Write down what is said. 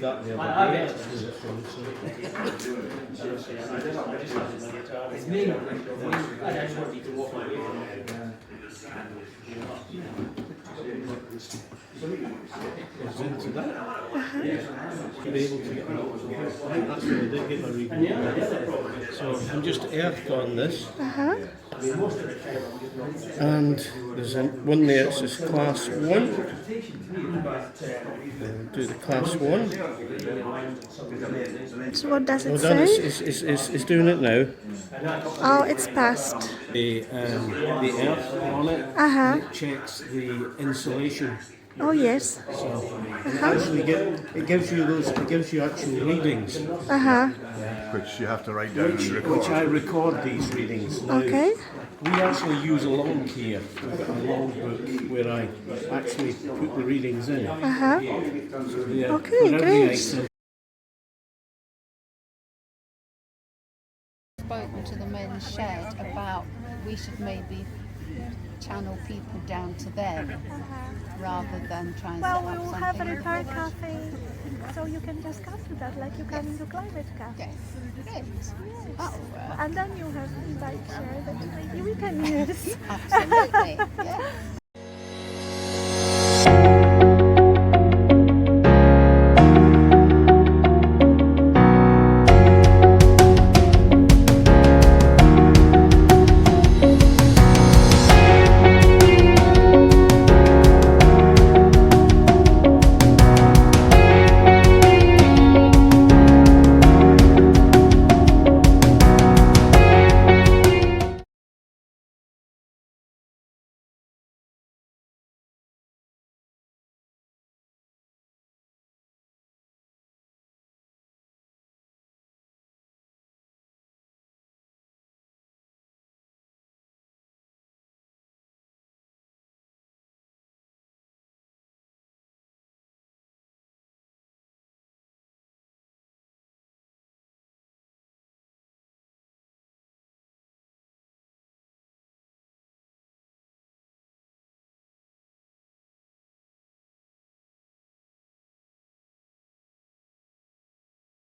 that the other day. I was into that. Be able to get that's what I did get my reading. So I'm just earthed on this. And there's one there that says class 1. Do the class 1. So what does it Well done, say? it's doing it now. Oh, it's passed. The earth on it, and it checks the insulation. Oh yes. So it actually gives you actual readings. Which you have to write down and record. Which I record these readings. Now, Okay. we actually use a log here. We've got a log book where I actually put the readings in. So, yeah, Okay, for every great. item. Spoken to the men's shed about we should maybe channel people down to them rather than try and Well, set we up will have a something. repair cafe, so you can just come to that, like you come into Climate Cafe. Okay, great. That'll work. And then you have bike share that maybe we can use. Absolutely, yeah.